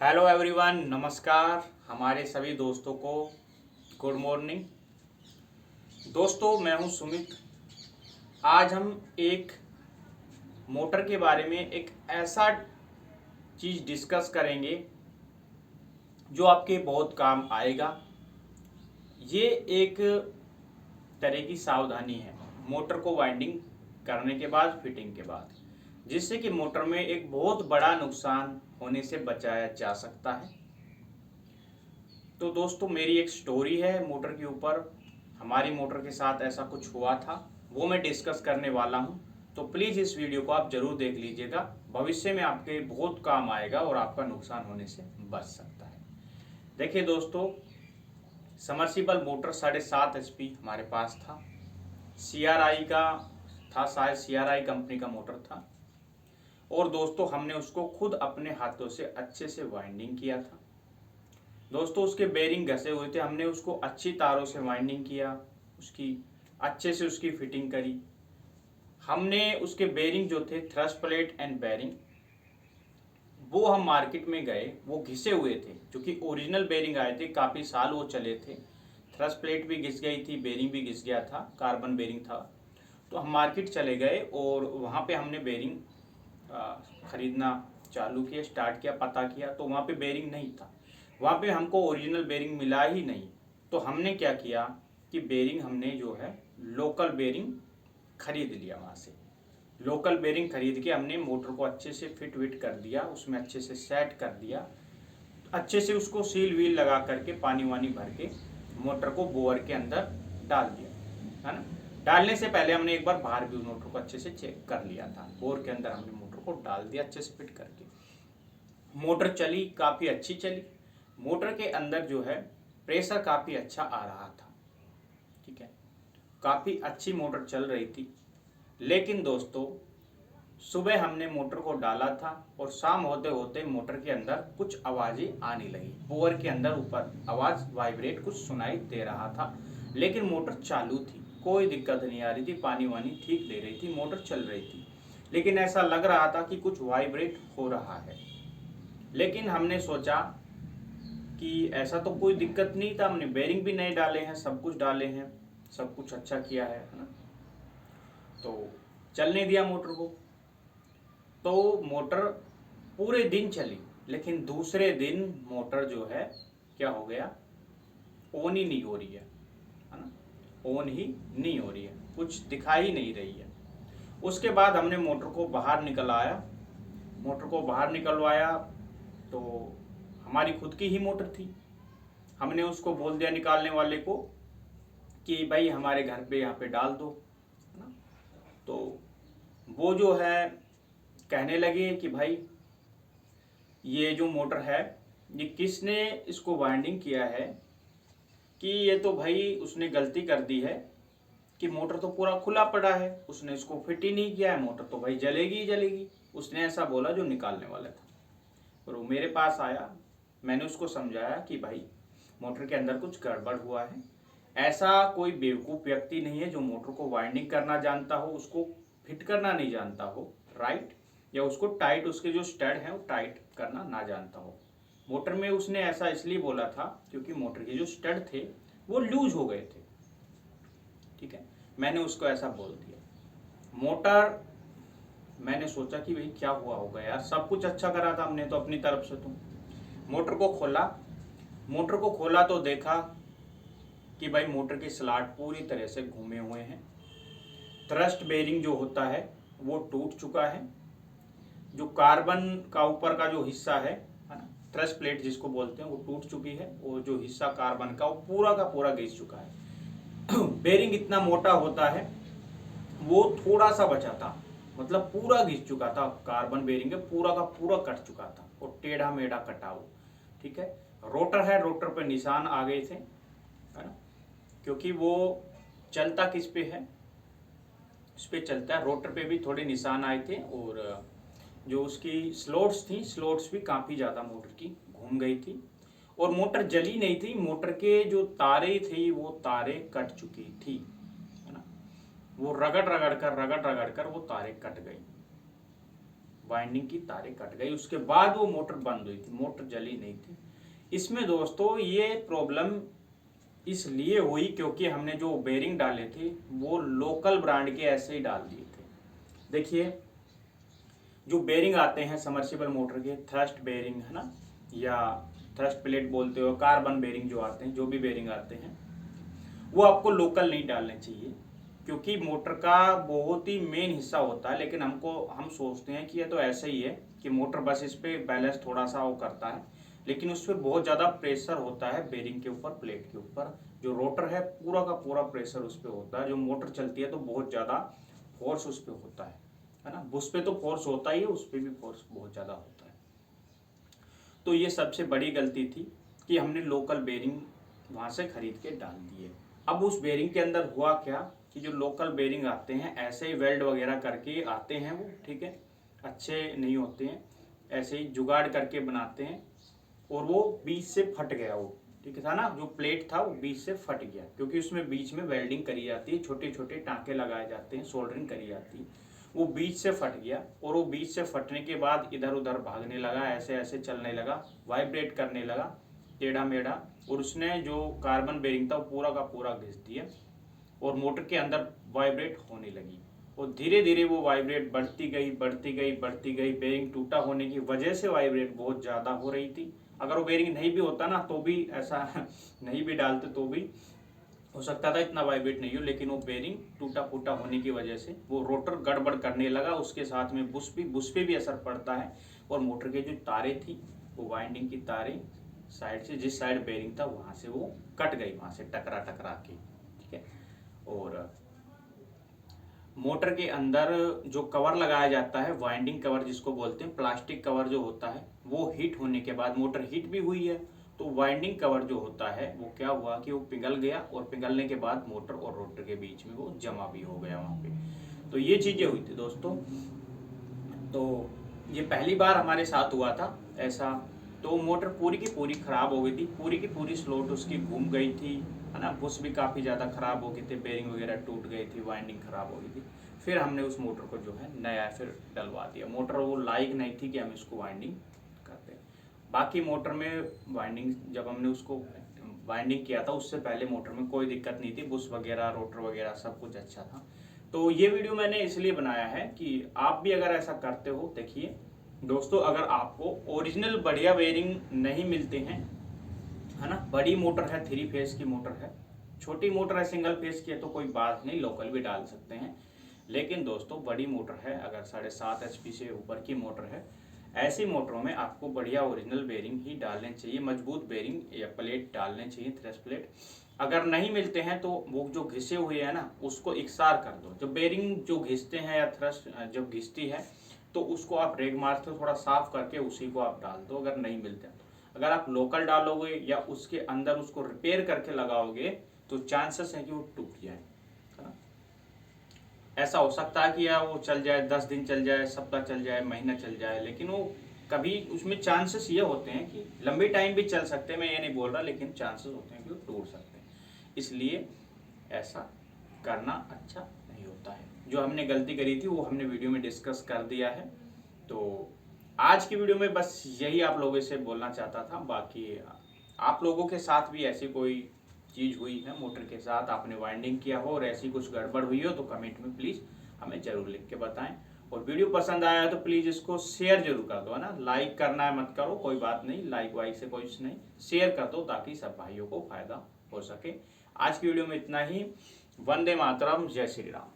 Hello everyone, नमस्कार। हमारे सभी दोस्तों को गुड मॉर्निंग। दोस्तों, मैं हूं सुमित। आज हम एक मोटर के बारे में एक ऐसा चीज़ डिस्कस करेंगे जो आपके बहुत काम आएगा। ये एक तरह की सावधानी है मोटर को वाइंडिंग करने के बाद, फिटिंग के बाद, जिससे कि मोटर में एक बहुत बड़ा नुकसान होने से बचाया जा सकता है। तो दोस्तों, मेरी एक स्टोरी है मोटर के ऊपर। हमारी मोटर के साथ ऐसा कुछ हुआ था, वो मैं डिस्कस करने वाला हूँ। तो प्लीज़ इस वीडियो को आप ज़रूर देख लीजिएगा। भविष्य में आपके बहुत काम आएगा और आपका नुकसान होने से बच सकता है। देखिए दोस्तों, समर्सिबल मोटर 7.5 HP हमारे पास था। CRI का था, शायद CRI कंपनी का मोटर था। और दोस्तों, हमने उसको खुद अपने हाथों से अच्छे से वाइंडिंग किया था। दोस्तों, उसके बेरिंग घसे हुए थे, हमने उसको अच्छी तारों से वाइंडिंग किया, उसकी अच्छे से उसकी फिटिंग करी। हमने उसके बेरिंग जो थे, थ्रस्ट प्लेट एंड बेरिंग, वो हम मार्केट में गए, वो घिसे हुए थे, क्योंकि ओरिजिनल बेरिंग आए थे, काफ़ी साल वो चले थे। थ्रस्ट प्लेट भी घिस गई थी, बेरिंग भी घिस गया था, कार्बन बेरिंग था। तो हम मार्केट चले गए और वहाँ पे हमने बेरिंग खरीदना चालू किया, स्टार्ट किया, पता किया, तो वहाँ पे बेरिंग नहीं था। वहाँ पे हमको ओरिजिनल बेरिंग मिला ही नहीं। तो हमने क्या किया कि बेरिंग हमने जो है लोकल बेरिंग खरीद लिया। वहाँ से लोकल बेरिंग खरीद के हमने मोटर को अच्छे से फिट विट कर दिया, उसमें अच्छे से सेट कर दिया, अच्छे से उसको सील वील लगा करके, पानी वानी भर के मोटर को बोर के अंदर डाल दिया, है ना। डालने से पहले हमने एक बार बाहर भी मोटर को अच्छे से चेक कर लिया था। बोर के अंदर हमने मोटर को डाल दिया अच्छे से फिट करके। मोटर चली, काफ़ी अच्छी चली। मोटर के अंदर जो है प्रेशर काफ़ी अच्छा आ रहा था, ठीक है, काफ़ी अच्छी मोटर चल रही थी। लेकिन दोस्तों, सुबह हमने मोटर को डाला था और शाम होते होते मोटर के अंदर कुछ आवाज़ें आने लगी। बोर के अंदर ऊपर आवाज़ वाइब्रेट कुछ सुनाई दे रहा था, लेकिन मोटर चालू थी, कोई दिक्कत नहीं आ रही थी, पानी वानी ठीक दे रही थी, मोटर चल रही थी। लेकिन ऐसा लग रहा था कि कुछ वाइब्रेट हो रहा है। लेकिन हमने सोचा कि ऐसा तो कोई दिक्कत नहीं था, हमने बेरिंग भी नहीं डाले हैं, सब कुछ डाले हैं, सब कुछ अच्छा किया है ना। तो चलने दिया मोटर को। तो मोटर पूरे दिन चली, लेकिन दूसरे दिन मोटर जो है क्या हो गया, ऑन ही नहीं हो रही है ना, ऑन ही नहीं हो रही है, कुछ दिखाई नहीं रही है। उसके बाद हमने मोटर को बाहर निकलवाया। मोटर को बाहर निकलवाया तो हमारी खुद की ही मोटर थी। हमने उसको बोल दिया निकालने वाले को कि भाई हमारे घर पे यहाँ पे डाल दो, है ना। तो वो जो है कहने लगे कि भाई ये जो मोटर है, ये किसने इसको वाइंडिंग किया है, कि ये तो भाई उसने गलती कर दी है कि मोटर तो पूरा खुला पड़ा है, उसने इसको फिट ही नहीं किया है, मोटर तो भाई जलेगी ही जलेगी। उसने ऐसा बोला जो निकालने वाला था। और वो मेरे पास आया, मैंने उसको समझाया कि भाई मोटर के अंदर कुछ गड़बड़ हुआ है। ऐसा कोई बेवकूफ़ व्यक्ति नहीं है जो मोटर को वाइंडिंग करना जानता हो, उसको फिट करना नहीं जानता हो, राइट, या उसको टाइट, उसके जो स्टड है वो टाइट करना ना जानता हो। मोटर में उसने ऐसा इसलिए बोला था क्योंकि मोटर के जो स्टड थे वो लूज हो गए थे, ठीक है। मैंने उसको ऐसा बोल दिया। मोटर, मैंने सोचा कि भाई क्या हुआ होगा यार, सब कुछ अच्छा करा था हमने तो अपनी तरफ से। तो मोटर को खोला, मोटर को खोला तो देखा कि भाई मोटर के स्लॉट पूरी तरह से घूमे हुए हैं। थ्रस्ट बेरिंग जो होता है वो टूट चुका है। जो कार्बन का ऊपर का जो हिस्सा है ना, थ्रस्ट प्लेट जिसको बोलते हैं, वो टूट चुकी है। और जो हिस्सा कार्बन का, वो पूरा का पूरा घिस चुका है। बेरिंग इतना मोटा होता है, वो थोड़ा सा बचा था, मतलब पूरा घिस चुका था। कार्बन बेरिंग पूरा का पूरा कट चुका था और टेढ़ा मेढ़ा कटा हुआ, ठीक है। रोटर है, रोटर पे निशान आ गए थे, है ना, क्योंकि वो चलता किस पे है, उस पे चलता है। रोटर पे भी थोड़े निशान आए थे और जो उसकी स्लोट्स थी, स्लोट्स भी काफ़ी ज़्यादा मोटर की घूम गई थी। और मोटर जली नहीं थी, मोटर के जो तारे थी वो तारे कट चुकी थी, है ना। वो रगड़ रगड़ कर वो तारे कट गई। वाइंडिंग की तारें कट गई, उसके बाद वो मोटर बंद हुई थी, मोटर जली नहीं थी। इसमें दोस्तों ये प्रॉब्लम इसलिए हुई क्योंकि हमने जो बेरिंग डाले थे वो लोकल ब्रांड के ऐसे ही डाल दिए थे। देखिए जो बेरिंग आते हैं समर्सिबल मोटर के, थ्रस्ट बेरिंग है ना, या थ्रस्ट प्लेट बोलते हो, कार्बन बेरिंग जो आते हैं, जो भी बेरिंग आते हैं वो आपको लोकल नहीं डालने चाहिए, क्योंकि मोटर का बहुत ही मेन हिस्सा होता है। लेकिन हम सोचते हैं कि ये तो ऐसे ही है कि मोटर बस इस पे बैलेंस थोड़ा सा वो करता है, लेकिन उस पर बहुत ज़्यादा प्रेशर होता है बेरिंग के ऊपर, प्लेट के ऊपर। जो रोटर है पूरा का पूरा प्रेशर उस पर होता है। जो मोटर चलती है तो बहुत ज़्यादा फोर्स उस पर होता है ना। उस पर तो फोर्स होता ही है, उस पर भी फोर्स बहुत ज़्यादा होता है। तो ये सबसे बड़ी गलती थी कि हमने लोकल बेरिंग वहाँ से खरीद के डाल दिए। अब उस बेरिंग के अंदर हुआ क्या कि जो लोकल बेरिंग आते हैं ऐसे ही वेल्ड वगैरह करके आते हैं वो, ठीक है, अच्छे नहीं होते हैं, ऐसे ही जुगाड़ करके बनाते हैं, और वो बीच से फट गया वो, ठीक था ना, जो प्लेट था वो बीच से फट गया, क्योंकि उसमें बीच में वेल्डिंग करी जाती है, छोटे छोटे टाँके लगाए जाते हैं, सोल्डरिंग करी जाती है। वो बीच से फट गया, और वो बीच से फटने के बाद इधर उधर भागने लगा, ऐसे ऐसे चलने लगा, वाइब्रेट करने लगा टेढ़ा मेढ़ा, और उसने जो कार्बन बेरिंग था वो पूरा का पूरा घिस दिया, और मोटर के अंदर वाइब्रेट होने लगी। और धीरे धीरे वो वाइब्रेट बढ़ती गई बढ़ती गई बढ़ती गई। बेरिंग टूटा होने की वजह से वाइब्रेट बहुत ज़्यादा हो रही थी। अगर वो बेरिंग नहीं भी होता ना तो भी ऐसा नहीं भी डालते तो भी हो सकता था इतना वाइब्रेट नहीं हो, लेकिन वो बेरिंग टूटा फूटा होने की वजह से वो रोटर गड़बड़ करने लगा। उसके साथ में बुश पे भी असर पड़ता है, और मोटर के जो तारे थी वो वाइंडिंग की तारें साइड से, जिस साइड बेरिंग था वहाँ से वो कट गई, वहाँ से टकरा टकरा के, ठीक है। और मोटर के अंदर जो कवर लगाया जाता है, वाइंडिंग कवर जिसको बोलते हैं, प्लास्टिक कवर जो होता है, वो हीट होने के बाद, मोटर हीट भी हुई है तो वाइंडिंग कवर जो होता है वो क्या हुआ कि वो पिघल गया, और पिघलने के बाद मोटर और रोटर के बीच में वो जमा भी हो गया वहाँ पे। तो ये चीज़ें हुई थी दोस्तों। तो ये पहली बार हमारे साथ हुआ था ऐसा। तो मोटर पूरी की पूरी ख़राब हो गई थी, पूरी की पूरी स्लॉट उसकी घूम गई थी, है ना। बुश भी काफ़ी ज़्यादा ख़राब हो गए थे, बेरिंग वगैरह टूट गई थी, वाइंडिंग ख़राब हो गई थी। फिर हमने उस मोटर को जो है नया फिर डलवा दिया। मोटर वो लायक नहीं थी कि हम इसको वाइंडिंग करते। बाकी मोटर में वाइंडिंग, जब हमने उसको वाइंडिंग किया था उससे पहले मोटर में कोई दिक्कत नहीं थी, बुश वगैरह रोटर वगैरह सब कुछ अच्छा था। तो ये वीडियो मैंने इसलिए बनाया है कि आप भी अगर ऐसा करते हो, देखिए दोस्तों, अगर आपको ओरिजिनल बढ़िया बेरिंग नहीं मिलते हैं, है ना, बड़ी मोटर है, 3 फेज की मोटर है, छोटी मोटर है सिंगल फेज की है तो कोई बात नहीं, लोकल भी डाल सकते हैं। लेकिन दोस्तों बड़ी मोटर है, अगर 7.5 HP से ऊपर की मोटर है, ऐसी मोटरों में आपको बढ़िया ओरिजिनल बेरिंग ही डालने चाहिए, मजबूत बेरिंग या प्लेट डालने चाहिए, थ्रेश प्लेट। अगर नहीं मिलते हैं तो वो जो घिसे हुए हैं ना उसको इकसार कर दो। जो बेरिंग जो घिसते हैं या थ्रश जब घिसती है तो उसको आप रेग मार के थोड़ा साफ करके उसी को आप डाल दो, अगर नहीं मिलते हैं तो। अगर आप लोकल डालोगे या उसके अंदर उसको रिपेयर करके लगाओगे तो चांसेस है कि वो टूट जाए, है ना। ऐसा हो सकता है कि यार वो चल जाए, 10 दिन चल जाए, सप्ताह चल जाए, महीना चल जाए, लेकिन वो कभी उसमें चांसेस ये होते हैं कि लंबी टाइम भी चल सकते हैं, मैं ये नहीं बोल रहा, लेकिन चांसेस होते हैं कि वो टूट सकते हैं। इसलिए ऐसा करना अच्छा नहीं होता है। जो हमने गलती करी थी वो हमने वीडियो में डिस्कस कर दिया है। तो आज की वीडियो में बस यही आप लोगों से बोलना चाहता था। बाकी आप लोगों के साथ भी ऐसी कोई चीज़ हुई है मोटर के साथ, आपने वाइंडिंग किया हो और ऐसी कुछ गड़बड़ हुई हो तो कमेंट में प्लीज़ हमें ज़रूर लिख के बताएं। और वीडियो पसंद आया है तो प्लीज़ इसको शेयर जरूर कर दो, है ना। लाइक करना है मत करो, कोई बात नहीं, लाइक वाइक से कुछ नहीं, शेयर कर दो ताकि सब भाइयों को फायदा हो सके। आज की वीडियो में इतना ही। वंदे मातरम, जय श्री राम।